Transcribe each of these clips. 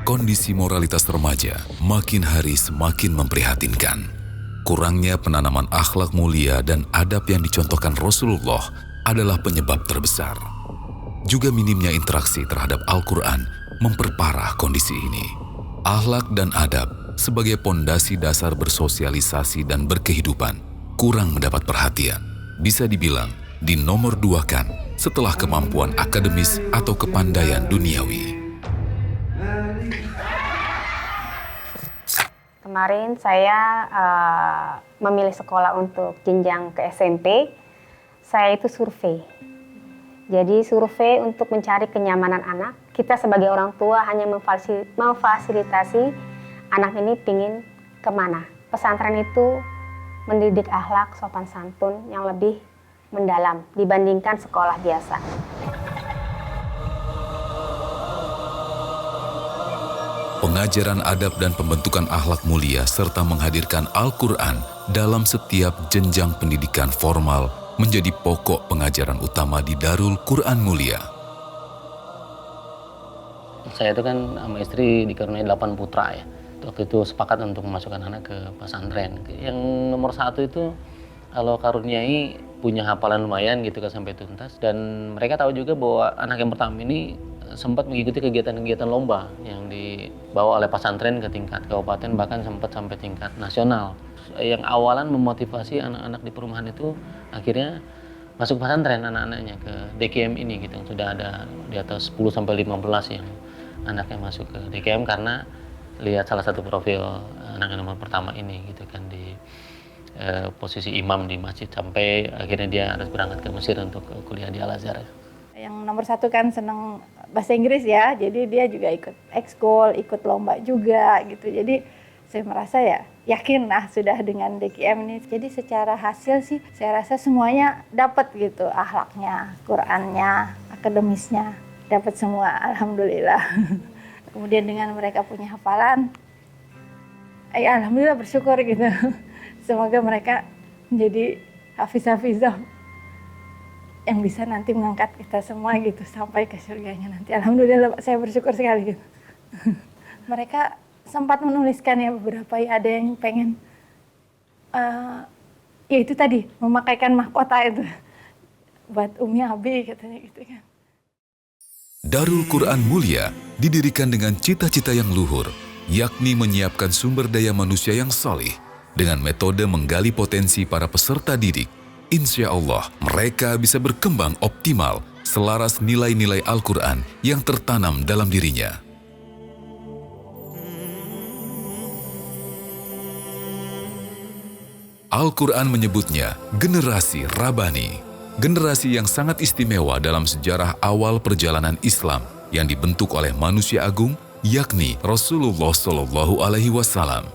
Kondisi moralitas remaja makin hari semakin memprihatinkan. Kurangnya penanaman akhlak mulia dan adab yang dicontohkan Rasulullah adalah penyebab terbesar. Juga minimnya interaksi terhadap Al-Quran memperparah kondisi ini. Akhlak dan adab sebagai pondasi dasar bersosialisasi dan berkehidupan kurang mendapat perhatian. Bisa dibilang dinomorduakan setelah kemampuan akademis atau kepandaian duniawi. Kemarin saya memilih sekolah untuk jenjang ke SMP. Saya itu survei. Jadi survei untuk mencari kenyamanan anak. Kita sebagai orang tua hanya memfasilitasi anak ini pingin kemana. Pesantren itu mendidik akhlak sopan santun yang lebih mendalam dibandingkan sekolah biasa. Pengajaran adab dan pembentukan akhlak mulia serta menghadirkan Al-Quran dalam setiap jenjang pendidikan formal menjadi pokok pengajaran utama di Darul Quran Mulia. Saya itu kan sama istri dikaruniai 8 putra ya. Waktu itu sepakat untuk memasukkan anak ke pesantren. Yang nomor 1 itu kalau karuniai punya hafalan lumayan gitu kan sampai tuntas. Dan mereka tahu juga bahwa anak yang pertama ini sempat mengikuti kegiatan-kegiatan lomba yang dibawa oleh pesantren ke tingkat kabupaten, bahkan sempat sampai tingkat nasional. Yang awalan memotivasi anak-anak di perumahan itu akhirnya masuk pesantren anak-anaknya ke DKM ini gitu. Sudah ada di atas 10 sampai 15 yang anaknya masuk ke DKM karena lihat salah satu profil anak yang nomor pertama ini gitu kan di posisi imam di masjid sampai akhirnya dia harus berangkat ke Mesir untuk kuliah di Al-Azhar. Yang nomor 1 kan senang bahasa Inggris ya, jadi dia juga ikut ekskul, ikut lomba juga gitu. Jadi saya merasa ya yakin sudah dengan DKM ini. Jadi secara hasil sih saya rasa semuanya dapat gitu, akhlaknya, Qurannya, akademisnya, dapat semua, alhamdulillah. Kemudian dengan mereka punya hafalan, alhamdulillah bersyukur gitu. Semoga mereka menjadi hafiz-hafizah yang bisa nanti mengangkat kita semua gitu sampai ke surganya nanti. Alhamdulillah saya bersyukur sekali gitu. Mereka sempat menuliskan ya beberapa ya, ada yang pengen ya itu tadi memakaikan mahkota itu buat Umi Abi katanya gitu kan. Darul Quran Mulia didirikan dengan cita-cita yang luhur, yakni menyiapkan sumber daya manusia yang salih dengan metode menggali potensi para peserta didik. Insya Allah, mereka bisa berkembang optimal selaras nilai-nilai Al-Quran yang tertanam dalam dirinya. Al-Quran menyebutnya generasi Rabani, generasi yang sangat istimewa dalam sejarah awal perjalanan Islam yang dibentuk oleh manusia agung, yakni Rasulullah SAW.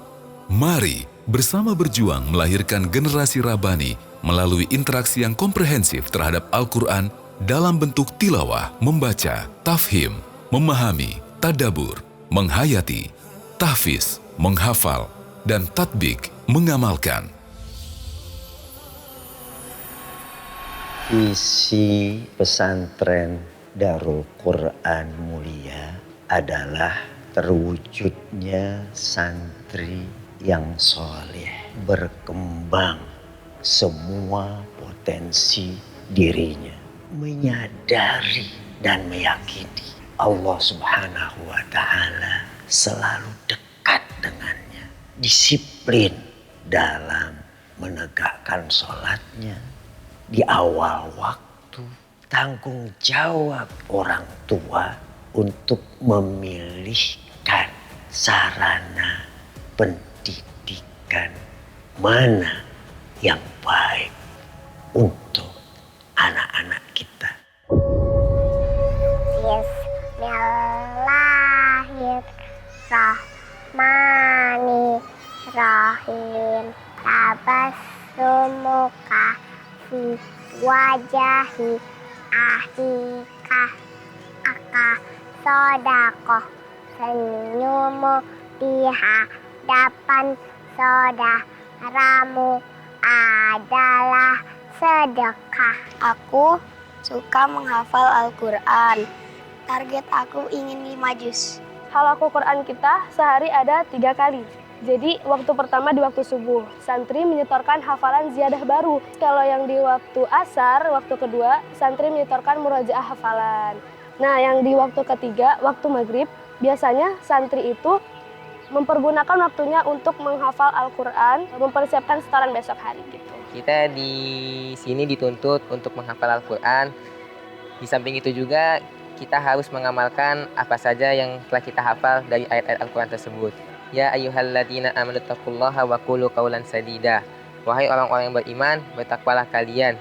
Mari bersama berjuang melahirkan generasi Rabani melalui interaksi yang komprehensif terhadap Al-Quran dalam bentuk tilawah, membaca, tafhim, memahami, tadabur, menghayati, tahfiz, menghafal, dan tatbik, mengamalkan. Visi pesantren Darul Quran Mulia adalah terwujudnya santri yang soleh, berkembang semua potensi dirinya, menyadari dan meyakini Allah Subhanahu wa Ta'ala selalu dekat dengannya, disiplin dalam menegakkan sholatnya di awal waktu, tanggung jawab orang tua untuk memilihkan sarana pendidikan mana yang baik untuk anak-anak kita. Bismillahirrahmanirrahim. Tabassumuka fi wajahi ahika Akak sodakoh, senyummu di hadapan saudaramu adalah sedekah. Aku suka menghafal Al-Quran. Target aku ingin 5 juz. Halaqah Quran kita sehari ada 3 kali. Jadi waktu pertama di waktu subuh, santri menyetorkan hafalan ziyadah baru. Kalau yang di waktu asar, waktu kedua, santri menyetorkan murajaah hafalan. Nah, yang di waktu ketiga, waktu maghrib, biasanya santri itu mempergunakan waktunya untuk menghafal Al-Quran, mempersiapkan setoran besok hari gitu. Kita di sini dituntut untuk menghafal Al-Quran. Di samping itu juga kita harus mengamalkan apa saja yang telah kita hafal dari ayat-ayat Al-Quran tersebut. Ya ayyuhalladzina amanu taqullaha wa qulu qawlan sadida. Wahai orang-orang yang beriman, bertakwalah kalian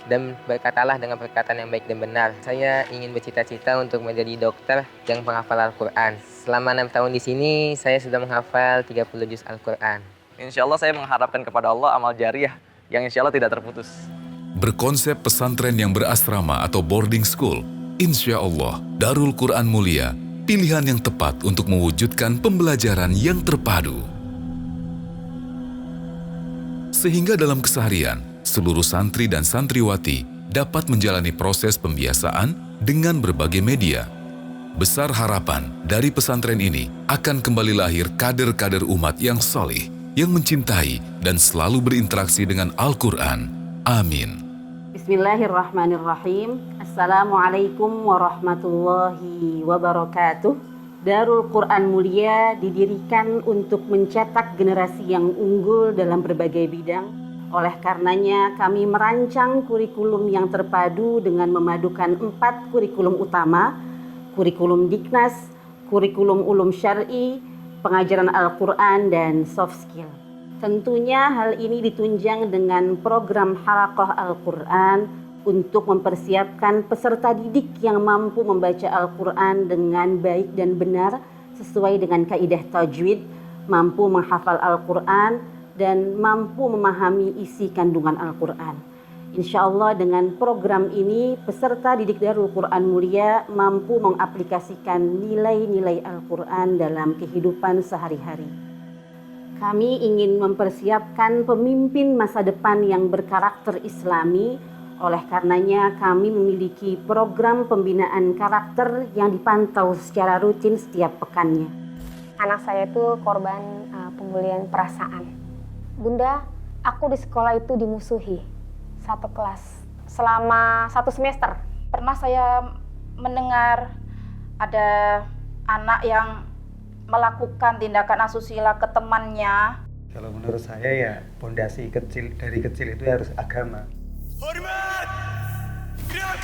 dan berkatalah dengan perkataan yang baik dan benar. Saya ingin bercita-cita untuk menjadi dokter yang penghafal Al-Quran. Selama 6 tahun di sini, saya sudah menghafal 30 juz Al-Quran. Insya Allah saya mengharapkan kepada Allah amal jariah yang insya Allah tidak terputus. Berkonsep pesantren yang berasrama atau boarding school, insya Allah Darul Quran Mulia pilihan yang tepat untuk mewujudkan pembelajaran yang terpadu. Sehingga dalam keseharian, seluruh santri dan santriwati dapat menjalani proses pembiasaan dengan berbagai media. Besar harapan dari pesantren ini akan kembali lahir kader-kader umat yang solih, yang mencintai dan selalu berinteraksi dengan Al-Quran. Amin. Bismillahirrahmanirrahim. Assalamualaikum warahmatullahi wabarakatuh. Darul Quran Mulia didirikan untuk mencetak generasi yang unggul dalam berbagai bidang. Oleh karenanya kami merancang kurikulum yang terpadu dengan memadukan 4 kurikulum utama, kurikulum Diknas, kurikulum Ulum Syar'i, pengajaran Al-Quran, dan soft skill. Tentunya hal ini ditunjang dengan program Halaqah Al-Quran untuk mempersiapkan peserta didik yang mampu membaca Al-Quran dengan baik dan benar sesuai dengan kaidah tajwid, mampu menghafal Al-Quran, dan mampu memahami isi kandungan Al-Quran. Insya Allah dengan program ini peserta didik Darul Quran Mulia mampu mengaplikasikan nilai-nilai Al-Quran dalam kehidupan sehari-hari. Kami ingin mempersiapkan pemimpin masa depan yang berkarakter Islami. Oleh karenanya kami memiliki program pembinaan karakter yang dipantau secara rutin setiap pekannya. Anak saya itu korban pembulian perasaan. Bunda, aku di sekolah itu dimusuhi. 1 kelas selama 1 semester. Pernah saya mendengar ada anak yang melakukan tindakan asusila ke temannya. Kalau menurut saya ya pondasi kecil dari kecil itu harus agama. Hormat! Gerak!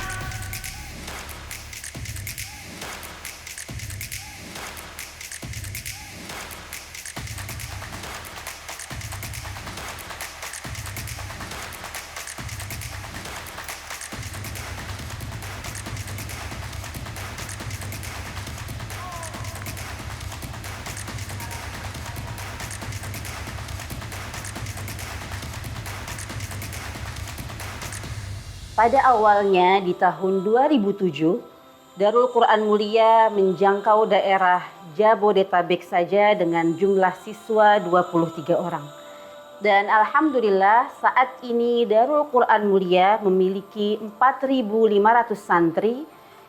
Pada awalnya di tahun 2007, Darul Quran Mulia menjangkau daerah Jabodetabek saja dengan jumlah siswa 23 orang. Dan alhamdulillah saat ini Darul Quran Mulia memiliki 4.500 santri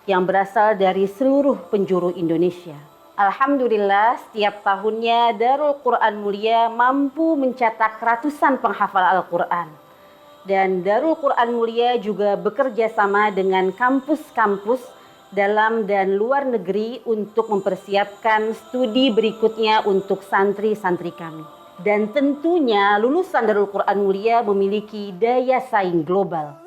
yang berasal dari seluruh penjuru Indonesia. Alhamdulillah setiap tahunnya Darul Quran Mulia mampu mencetak ratusan penghafal Al-Quran. Dan Darul Quran Mulia juga bekerja sama dengan kampus-kampus dalam dan luar negeri untuk mempersiapkan studi berikutnya untuk santri-santri kami. Dan tentunya lulusan Darul Quran Mulia memiliki daya saing global.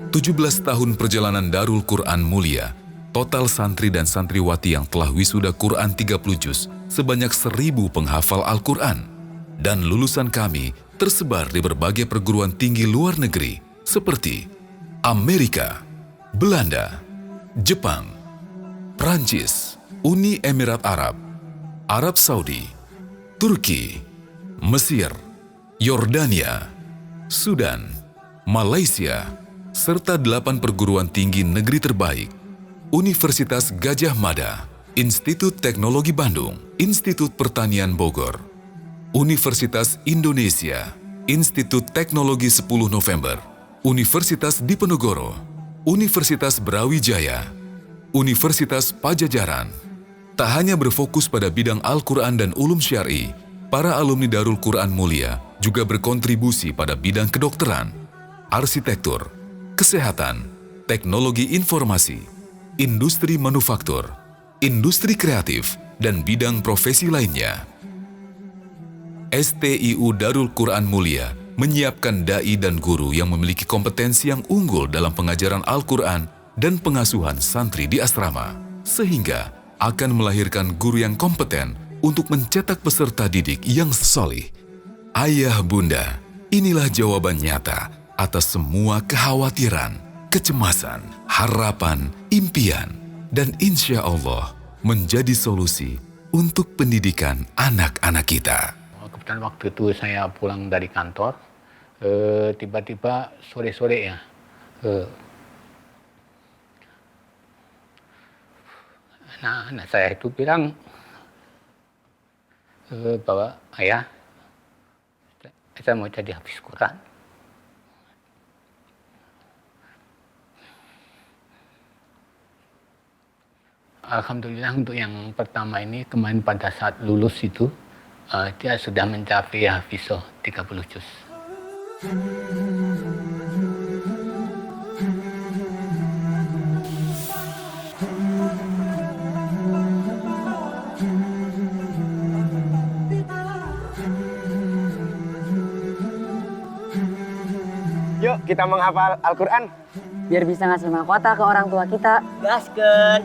17 tahun perjalanan Darul Quran Mulia, total santri dan santriwati yang telah wisuda Quran 30 juz sebanyak 1.000 penghafal Al-Quran. Dan lulusan kami tersebar di berbagai perguruan tinggi luar negeri seperti Amerika, Belanda, Jepang, Prancis, Uni Emirat Arab, Arab Saudi, Turki, Mesir, Yordania, Sudan, Malaysia, serta 8 perguruan tinggi negeri terbaik. Universitas Gajah Mada, Institut Teknologi Bandung, Institut Pertanian Bogor, Universitas Indonesia, Institut Teknologi 10 November, Universitas Diponegoro, Universitas Brawijaya, Universitas Pajajaran. Tak hanya berfokus pada bidang Al-Quran dan ulum syar'i, para alumni Darul Quran Mulia juga berkontribusi pada bidang kedokteran, arsitektur, kesehatan, teknologi informasi, industri manufaktur, industri kreatif, dan bidang profesi lainnya. STIU Darul Quran Mulia menyiapkan dai dan guru yang memiliki kompetensi yang unggul dalam pengajaran Al-Quran dan pengasuhan santri di asrama, sehingga akan melahirkan guru yang kompeten untuk mencetak peserta didik yang solih. Ayah bunda, inilah jawaban nyata atas semua kekhawatiran, kecemasan, harapan, impian, dan insya Allah menjadi solusi untuk pendidikan anak-anak kita. Kebetulan waktu itu saya pulang dari kantor, tiba-tiba sore-sore ya, anak saya itu bilang bahwa ayah, saya mau jadi hafiz Quran. Alhamdulillah untuk yang pertama ini kemarin pada saat lulus itu dia sudah mencapai hafizah 30 juz. Yuk kita menghafal Al-Quran. Biar bisa ngasih mahkota ke orang tua kita. Gaskeun.